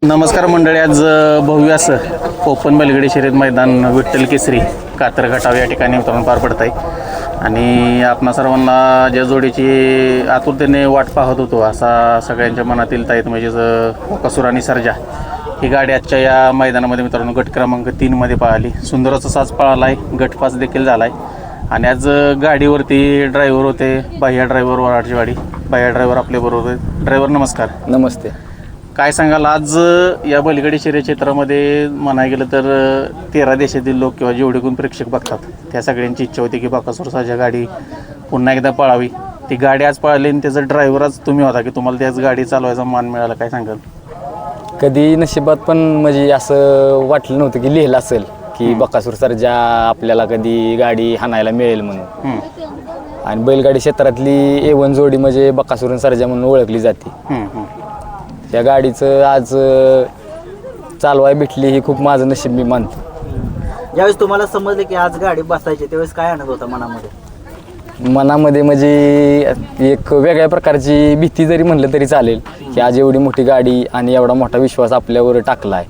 नमस्कार मंडळी, आज भव्य असं ओपन बैलगाडी शर्यत मैदान विठ्ठल केसरी कातर घाटाव या ठिकाणी उतरून पार पडत आहे आणि आपणा सर्वांना ज्या जोडीची आतुरतेने वाट पाहत होतो असा सगळ्यांच्या मनातील ताईत म्हणजेच कसुर आणि सर्जा ही गाडी आजच्या या मैदानामध्ये मित्रांनो गट क्रमांक 3मध्ये पळाली. सुंदर असा साज पळाला आहे, गट पास देखील झाला आहे आणि आज गाडीवरती ड्रायव्हर होते बाह्या ड्रायव्हर वराडची वाडी बाह्या ड्रायव्हर आपल्याबरोबर होते. ड्रायव्हर नमस्कार. नमस्ते. काय सांगाल आज या बैलगाडी शर्यत क्षेत्रामध्ये म्हणायला गेलं तर 13 देशातील लोक किंवा जेवढे कोण प्रेक्षक बघतात त्या सगळ्यांची इच्छा होती की बकासूर साजा गाडी पुन्हा एकदा पळावी. ती गाडी आज पळाली आणि त्याचा ड्रायव्हर आज तुम्ही होता की तुम्हाला त्याच गाडी चालवायचा मान मिळाला. काय सांगाल? कधी नशिबात पण म्हणजे असं वाटलं नव्हतं की लिहिलं असेल की बकासूर सर्जा आपल्याला कधी गाडी हाणायला मिळेल म्हणून. आणि बैलगाडी क्षेत्रातली A1 जोडी म्हणजे बकासूर सर्जा म्हणून ओळखली जाते. त्या गाडीचं आज चालवाय भेटली ही खूप माझं नशीब मी मानतो. ज्यावेळेस तुम्हाला समजलं की आज गाडी बसायची त्यावेळेस काय आनंद होता मनामध्ये म्हणजे एक वेगळ्या प्रकारची भीती जरी म्हणलं तरी चालेल की आज एवढी मोठी गाडी आणि एवढा मोठा विश्वास आपल्यावर टाकला आहे,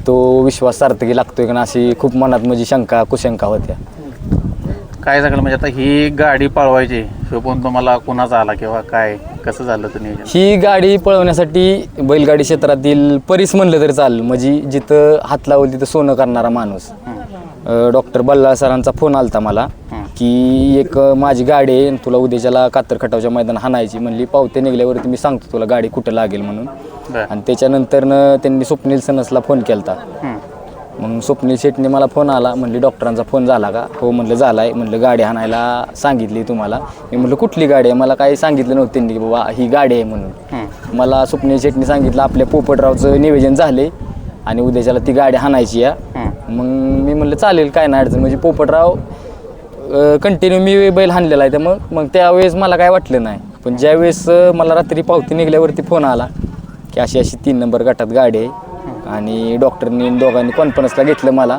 तो विश्वास सार्थकी लागतोय का अशी खूप मनात म्हणजे शंका कुशंका होत्या. काय सांगाल म्हणजे आता ही गाडी पळवायची हे पण तुम्हाला कोणाचा आला किंवा काय कसं झालं तर नियोजन? ही गाडी पळवण्यासाठी बैलगाडी क्षेत्रातील परीस म्हणलं तरी चालेल, म्हणजे जिथं हात लावल तिथं सोनं करणारा माणूस. डॉक्टर बल्लाळ सरांचा फोन आलता मला की एक माझी गाडी आहे तुला उद्याच्याला कातर खटावच्या मैदान हाणायची, म्हणली पावते निघल्यावरती मी सांगतो तुला गाडी कुठं लागेल म्हणून. आणि त्याच्यानंतरनं त्यांनी स्वप्नील सनसला फोन केला. मग स्वप्नील शेटने मला फोन आला, म्हणली डॉक्टरांचा फोन झाला का? हो म्हणलं झाला आहे. म्हणलं गाडी हाणायला सांगितली तुम्हाला? मी म्हणलं कुठली गाडी आहे? मला काही सांगितलं नव्हतं त्यांनी की बाबा ही गाडी आहे म्हणून. मला स्वप्नील शेटने सांगितलं आपल्या पोपटरावचं निवेदन झाले आणि उद्याच्याला ती गाडी हाणायची आहे. मग मी म्हणलं चालेल काय नाही अडचण. म्हणजे पोपटराव कंटिन्यू मी बैल हाणलेला आहे त्यामुळं मग त्यावेळेस मला काय वाटलं नाही. पण ज्यावेळेस मला रात्री पावती निघल्यावरती फोन आला की अशी अशी 3 नंबर गटात गाडी आहे आणि डॉक्टरनी दोघांनी कॉन्फरन्सला घेतलं मला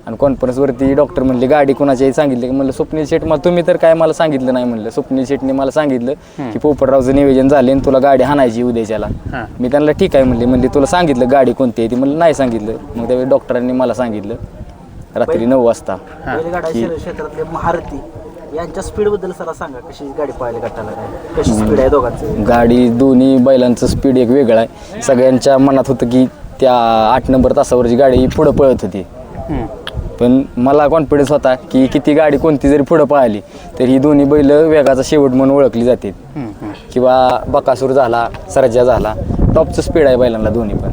आणि कॉन्फरन्सवरती डॉक्टर म्हणले गाडी कोणाच्याही सांगितलं की म्हणलं स्वप्नील शेट मला तुम्ही तर काय मला सांगितलं नाही म्हणलं. स्वप्नील शेटने मला सांगितलं की पोपटरावचं निवेदन झाले आणि तुला गाडी हाणायची उद्याच्याला. मी त्यांना ठीक आहे म्हणले तुला सांगितलं गाडी कोणती आहे ती? म्हणलं नाही सांगितलं. मग त्यावेळी डॉक्टरांनी मला सांगितलं रात्री 9 वाजता क्षेत्रातले महारथी यांच्या स्पीड बद्दल सर सांगा, कशी गाडी पाहायला गटाला कशी स्पीड आहे दोघांचं? गाडी दोन्ही बैलांचं स्पीड एक वेगळं आहे. सगळ्यांच्या मनात होतं की त्या 8 नंबर तासावरची गाडी पुढं पळत होती, पण मला कॉन्फिडन्स होता की किती गाडी कोणती जरी पुढं पळाली तर ही दोन्ही बैल वेगाचा शेवट म्हणून ओळखली जाते. किंवा बकासूर झाला सर्जा झाला, टॉपचं स्पीड आहे बैलांना दोन्ही पण.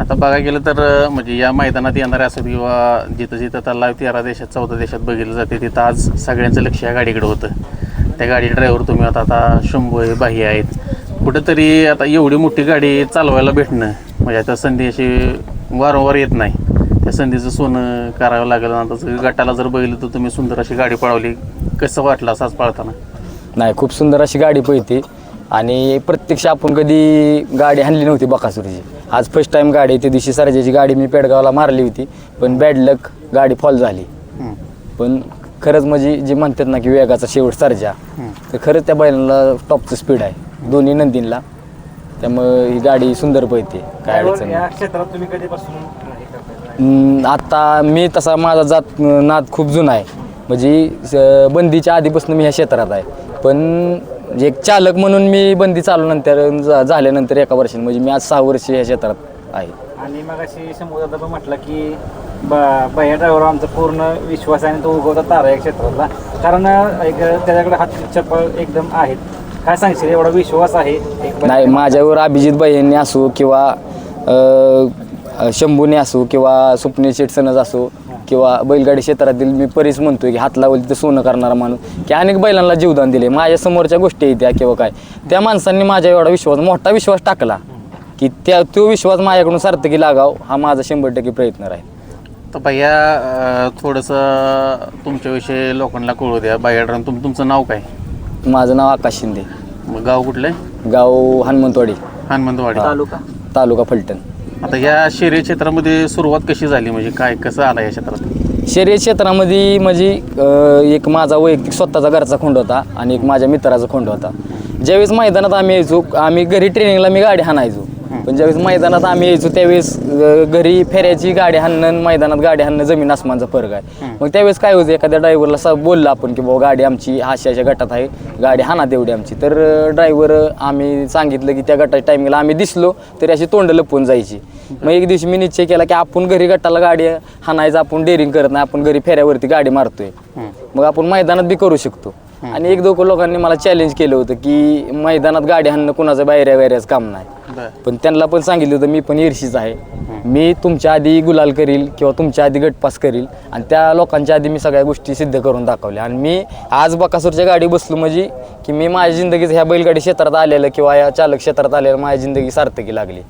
आता बघायला गेलं तर म्हणजे या मैदानात येणारे असत किंवा जिथं जिथं त्याला 13 देशात 14 देशात बघितलं जाते तिथं आज सगळ्यांचं लक्ष या गाडीकडे होतं. त्या गाडी ड्रायव्हर तुम्ही आता शंभू आहे बाह्य आहेत. कुठंतरी आता एवढी मोठी गाडी चालवायला भेटणं म्हणजे आता संधी अशी वारंवार येत नाही. त्या संधीचं सोनं करावं लागलं. आता गटाला जर बघितलं तर तुम्ही सुंदर अशी गाडी पळवली, कसं वाटलं असाच पळताना? नाही, खूप सुंदर अशी गाडी पळते आणि प्रत्यक्ष आपण कधी गाडी हाणली नव्हती बकासूरची. आज फर्स्ट टाइम गाडी. त्या दिवशी सर्जाची गाडी मी पेडगावला मारली होती पण बॅड लक गाडी फॉल झाली. पण खरंच म्हणजे जे म्हणतात ना की वेगाचा शेवट सर्जा, तर खरंच त्या बैलांना टॉपचं स्पीड आहे दोन्ही नंदींना. त्यामुळे ही गाडी सुंदर पळते, काय अडचण नाही. आता मी तसा माझा नाद खूप जुना आहे, म्हणजे बंदीच्या आधीपासून मी ह्या क्षेत्रात आहे. पण एक चालक म्हणून मी बंदी चालवल्यानंतर झाल्यानंतर 1 वर्षाने म्हणजे मी आज 6 वर्ष ह्या क्षेत्रात आहे. आणि मग अशी शंभूदादा पण म्हटलं की बाह्या ड्रायव्हर आमचा पूर्ण विश्वास आहे आणि तो उगवता तारा या क्षेत्रातला, कारण त्याच्याकडे हात चप्पल एकदम आहेत. काय सांगशील, एवढा विश्वास आहे? नाही, माझ्यावर अभिजित भाईंनी असो किंवा शंभूने असो किंवा स्वप्नील शेट सनज असो किंवा बैलगाडी क्षेत्रातील मी परीस म्हणतोय की हात लावल तिथं सोनं करणारा माणूस, की अनेक बैलांना जीवदान दिले. माझ्या समोरच्या गोष्टी आहेत त्या किंवा काय, त्या माणसांनी माझ्या एवढा विश्वास मोठा विश्वास टाकला की तो विश्वास माझ्याकडून सार्थकी लागाव हा माझा 100% प्रयत्न राहील. तर भैया थोडंसं तुमच्याविषयी लोकांना कळू द्या. बाह्या ड्रायव्हर तुमचं नाव काय? माझं नाव आकाश शिंदे. मग गाव कुठलं आहे? गाव हनुमंतवाडी. हनुमंतवाडी तालुका फलटण. आता या शर्यत क्षेत्रामध्ये सुरुवात कशी झाली, म्हणजे काय कसं आला या क्षेत्रात? शर्यत क्षेत्रामध्ये म्हणजे एक माझा वैयक्तिक स्वतःचा घरचा खोंड होता आणि एक माझ्या मित्राचा खोंड होता. ज्यावेळेस मैदानात आम्ही यायचो, आम्ही घरी ट्रेनिंगला मी गाडी हाणायचो पण ज्यावेळेस मैदानात आम्ही यायचो त्यावेळेस घरी फेऱ्याची गाडी हाणणं मैदानात गाडी हाणणं जमीन आसमानचा फरक आहे. मग त्यावेळेस काय होतं, एखाद्या ड्रायव्हरला बोललं आपण की बाबा गाडी आमची अशा गटात आहे, गाडी हाना तेवढी आमची, तर ड्रायव्हर आम्ही सांगितलं की त्या गटाच्या टायमिंगला आम्ही दिसलो तरी अशी तोंड लपवून जायची. मग एक दिवशी मी निश्चय केला की आपण घरी गटाला गाडी हाणायचं, आपण डेअरिंग करत नाही, आपण घरी फेऱ्यावरती गाडी मारतोय, मग आपण मैदानात बी करू शकतो. आणि एक दोन लोकांनी मला चॅलेंज केलं होतं की मैदानात गाडी हाणणं कुणाचं बाहेरच काम नाही. पण त्यांना पण सांगितलं होतं मी पण ईर्षीच आहे, मी तुमच्या आधी गुलाल करील किंवा तुमच्या आधी गटपास करील, आणि त्या लोकांच्या आधी मी सगळ्या गोष्टी सिद्ध करून दाखवल्या. आणि मी आज बकासूरच्या गाडी बसलो म्हणजे की मी माझ्या जिंदगीत ह्या बैलगाडी क्षेत्रात आलेलं किंवा या चालक क्षेत्रात आलेलं माझ्या जिंदगी सार्थकी लागली.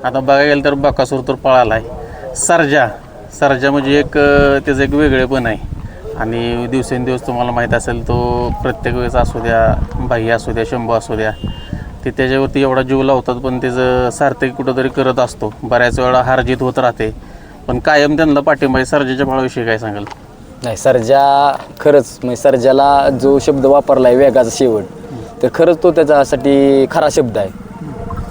आता बघायला गेलं तर बकासूर तर पळाला आहे. सर्जा म्हणजे एक त्याचं एक वेगळेपण आहे. आणि दिवसेंदिवस तुम्हाला माहीत असेल तो प्रत्येक वेळेस असू द्या, बाई असू द्या, शंभू असू द्या, ते त्याच्यावरती एवढा जीव लावतात, पण त्याचं सार्थकी कुठंतरी करत असतो. बऱ्याच वेळा हारजीत होत राहते, पण कायम त्यांना पाठिंबा आहे. सर्जाच्या फळाविषयी काय सांगाल? नाही, सर्जा खरंच म्हणजे सर्जाला जो शब्द वापरला आहे वेगाचा शेवट, तर खरंच तो त्याच्यासाठी खरा शब्द आहे.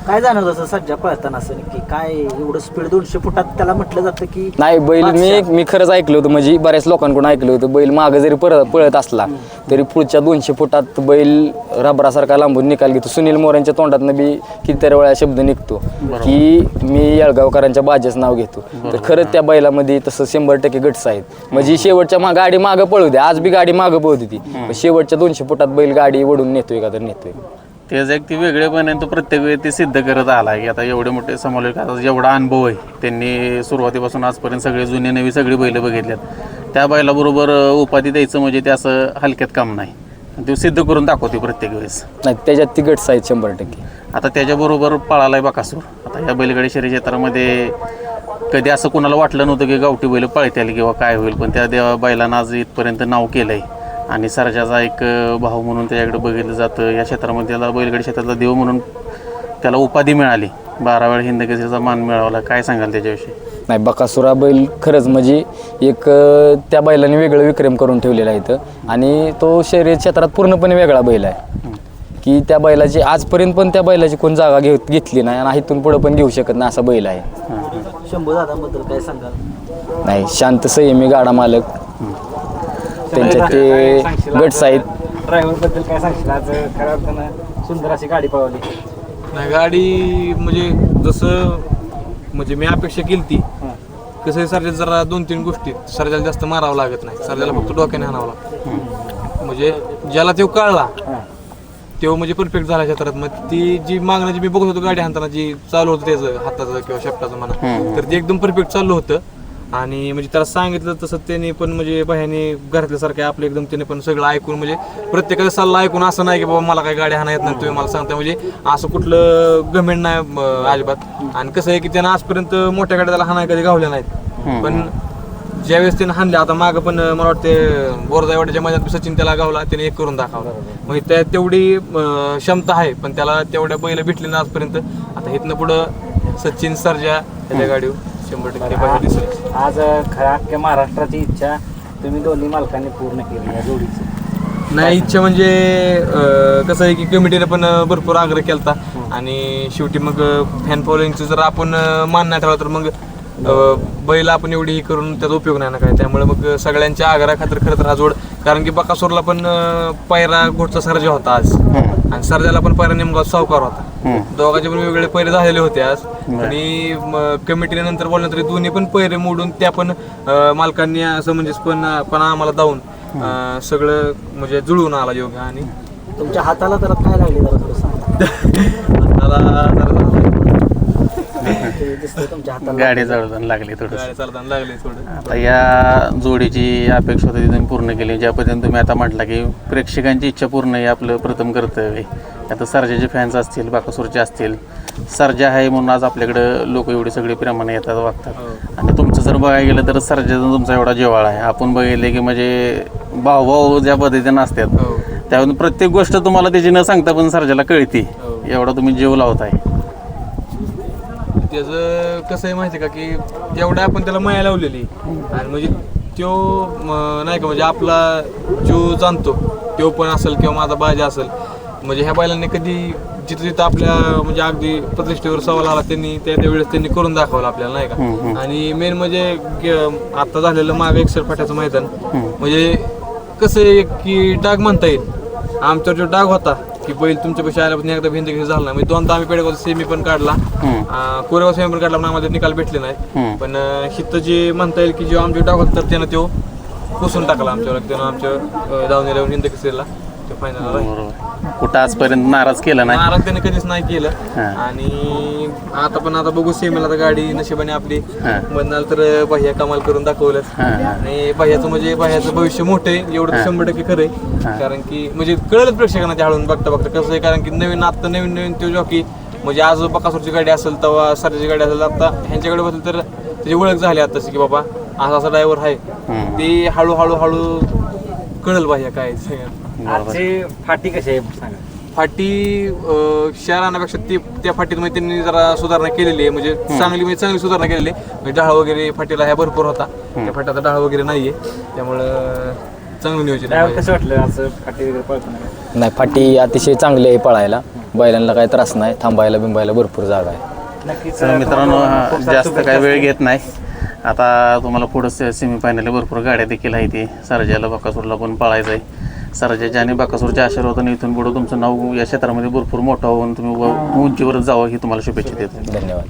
काय जाणवत असं सज्जा पळताना असं की काय एवढं स्पीड 200 फुटात त्याला म्हटलं जातं की नाही, बैल मी खरंच ऐकलं होतं, म्हणजे बऱ्याच लोकांकडून ऐकलं होतं, बैल मागं जरी पळत असला तरी पुढच्या 200 फुटात बैल रबरासारखा लांबून निकाल घेतो. सुनील मोऱ्यांच्या तोंडातनं बी कितीतरी वेळा शब्द निघतो की मी येळगावकरांच्या बाजेचं नाव घेतो. तर खरंच त्या बैलामध्ये तसं 100% गट्स आहेत. म्हणजे शेवटच्या गाडी मागं पळू द्या, आज बी गाडी मागं पळत होती, पण शेवटच्या 200 फुटात बैल गाडी ओढून नेतोय का तर नेतोय. त्याचं एक ती वेगळेपण आहे, तो प्रत्येक वेळी ते सिद्ध करत आला की आता एवढे मोठे समालोचक, आता जेवढा अनुभव आहे त्यांनी सुरुवातीपासून आजपर्यंत सगळे जुने नवी सगळी बैलं बघितल्यात, त्या बैलाबरोबर उपाधी द्यायचं म्हणजे ते असं हलक्यात काम नाही, ते सिद्ध करून दाखवते प्रत्येक वेळेस. नाही, त्याच्यात ती गट्स आहेत 100%. आता त्याच्याबरोबर पळालाय बकासूर. आता या बैलगाडी शर्यत क्षेत्रामध्ये कधी असं कोणाला वाटलं नव्हतं की गावठी बैल पळतील किंवा काय होईल, पण त्या बैलांना आज इथपर्यंत नाव केलं आहे. आणि सर्जाचा एक भाऊ म्हणून त्याच्याकडे बघितलं जातं. या क्षेत्रामध्ये त्याला बैलगाडी क्षेत्रातला देव म्हणून त्याला उपाधी मिळाली, 12 वेळा हिंदकेसरीचा मान मिळवला. काय सांगाल त्याच्याविषयी? नाही, बकासुरा बैल खरंच म्हणजे एक त्या बैलाने वेगळं विक्रम करून ठेवलेला आहे इथं. आणि तो शर्यत क्षेत्रात पूर्णपणे वेगळा बैल आहे की त्या बैलाची आजपर्यंत पण त्या बैलाची कोण जागा घेतली नाही आणि इथून पुढं पण घेऊ शकत नाही असा बैल आहे. शंभू दादाबद्दल काय सांगाल? नाही, शांत संयमी गाडा मालक, त्यांच्या ते गट्स आहेत. ड्रायव्हर बद्दल काय सांगशील? आज खऱ्या अर्थानं सुंदर अशी गाडी पळवली. नाही, गाडी म्हणजे जसं म्हणजे मी अपेक्षा केली ती कसं आहे, सर्जाला जरा 2-3 गोष्टी सर्जाला जास्त मारावं लागत नाही, सर्जाला फक्त डोक्याने हाणावं लागतं. म्हणजे ज्याला तो कळला तेव्हा म्हणजे परफेक्ट झाला क्षेत्रात. मग ती जी मागण्याची मी बघत होतो गाडी हाणताना जी चालू होतं त्याचं हाताचं किंवा शेपटाचं म्हणा, तर ते एकदम परफेक्ट चालू होतं. आणि म्हणजे त्याला सांगितलं तसं त्याने पण म्हणजे बाह्याने घरातल्यासारखे आपलं एकदम त्याने पण सगळं ऐकून म्हणजे प्रत्येकाचा सल्ला ऐकून, असं नाही की बाबा मला काही गाडी हाणा येत नाही तुम्ही मला सांगता, म्हणजे असं कुठलं घमेंड नाही अजिबात. आणि कसं आहे की त्यानं आजपर्यंत मोठ्या गाड्या त्याला हाणाय कधी गावल्या नाहीत, पण ज्यावेळेस त्यानं हाणल्या आता मागं पण मला वाटते बोरजावाड्याच्या मैदानात सचिन त्याला गावला, त्याने एक करून दाखवला. म्हणजे त्या तेवढी क्षमता आहे, पण त्याला तेवढ्या बैल भेटली ना आजपर्यंत. आता इथनं पुढं सचिन सर्जा त्याच्या गाडीवर 100% पाहिजे दिसेल. आज खऱ्या अख्ख्या महाराष्ट्राची इच्छा तुम्ही दोन्ही मालकांनी पूर्ण केली या जोडीची. नाही, इच्छा म्हणजे कसं आहे की कमिटीने पण भरपूर आग्रह केला आणि शेवटी मग फॅन फॉलोईंगचं जर आपण मान नाही ठेवला तर मग बैल आपण एवढी ही करून त्याचा उपयोग नाही ना काय. त्यामुळे मग सगळ्यांच्या आग्रहाखातर खरं तर हा जोड, कारण की बकासूरला पण पायरा घोटचा सर्जा होता आज आणि सर्जाला पण पायरा नेमका सावकार होता. दोघांचे पण वेगवेगळे पैरे झालेले होते आज. आणि कमिटीने नंतर बोललं तरी दोन्ही पण पैरे मोडून त्या पण मालकांनी असं म्हणजे पण आम्हाला जाऊन सगळं म्हणजे जुळवून आला योग. आणि तुमच्या हाताला तर काय लागले जरा थोडं तुमच्या हाताला गाडी जळून लागली थोडं. गाडी चालताना लागले थोडं. आता या जोडीची अपेक्षा होती ती तुम्ही पूर्ण केली. ज्या पद्धतीने तुम्ही आता म्हटला की प्रेक्षकांची इच्छा पूर्ण आहे आपलं प्रथम कर्तव्य आहे. आता सर्जाचे फॅन्स असतील, बकासूरचे असतील, सर्जा आहे म्हणून आज आपल्याकडं लोक एवढी सगळी प्रेमाने येतात वागतात. आणि तुमचं जर बघायला गेलं तर सर्जाचा तुमचा एवढा जिव्हाळा आहे. आपण बघितले की म्हणजे भावभाव ज्या पद्धतीने असतात त्यावेळी प्रत्येक गोष्ट तुम्हाला त्याची न सांगता पण सर्जाला कळते, एवढा तुम्ही जीव लावताय. त्याचं कसं आहे माहिती आहे का की एवढं आपण त्याला माया लावलेली आणि म्हणजे तो नाही का म्हणजे आपला जीव जाणतो तो पण असेल किंवा माझा बाजा असेल म्हणजे ह्या बैलांनी कधी जिथं जिथं आपल्या म्हणजे अगदी प्रतिष्ठेवर सवाल आला त्यांनी त्यावेळेस त्यांनी करून दाखवलं आपल्याला नाही का. आणि मेन म्हणजे आता झालेलं मागे एकसर फाट्याचं मैदान म्हणजे कसं आहे की डाग म्हणता येईल. आमच्यावर जो डाग होता की बैल तुमच्यापेक्षा आल्यापासून एकदा भिंत घेऊन झाला नाही. म्हणजे दोनदा आम्ही पेडगावचा सेमी पण काढला, कोरेगाव सेमी पण काढला, पण आम्हाला निकाल भेटले नाही. पण हिथं जे म्हणता येईल की जो आमच्या डाग होता तर त्यानं तो पुसून टाकला आमच्यावर. त्यानं आमच्या धावून येऊन हिंद केसरीला तो फायनल बरोबर. कुठं आजपर्यंत नाराज केलं नाही. नाराज त्याने कधीच नाही केलं. आणि आता बघू सेमीला तर गाडी नशिबाने आपली म्हणाल तर भैया कमाल करून दाखवलं. आणि भैयाचं म्हणजे भैयाचं भविष्य मोठं आहे एवढं 100% खरं आहे. कारण की म्हणजे कळलं प्रेक्षकांना त्या हळून बघता कसं आहे. कारण की नवीन तो जॉकी म्हणजे आज बकासूरची गाडी असेल तेव्हा सरची गाडी असेल, आता ह्यांच्याकडे बसेल तर त्याची ओळख झाली आता की बाबा असा ड्रायव्हर आहे. ते हळू कळल भैया काय आजची फाटी कशी आहे सांगा. फाटी शहरांपेक्षा त्या फाटीत म्हणजे त्यांनी जरा सुधारणा केलेली आहे. म्हणजे चांगली सुधारणा केलेली आहे. म्हणजे डाळ वगैरे फाटीला ह्या भरपूर होता, त्या फाट्याचा डाळ वगैरे नाहीये, त्यामुळं चांगलं नियोजन आहे. कसं वाटलं असं फाटी वगैरे पळताना? नाही, फाटी अतिशय चांगली आहे पळायला. बैलांना काही त्रास नाही, थांबायला बिंबायला भरपूर जागा आहे. नक्कीच तर मित्रांनो जास्त काही वेळ घेत नाही. आता तुम्हाला पुढं सेमीफायनल भरपूर गाड्या देखील आहे. ती सरजाला बकासूरला पण पळायचं आहे. सरजाच्या आणि बकासूरच्या आशीर्वादाने इथून पुढे तुमचं नाव या क्षेत्रामध्ये भरपूर मोठं होऊन तुम्ही उंचीवरच जावं ही तुम्हाला शुभेच्छा देतो. धन्यवाद.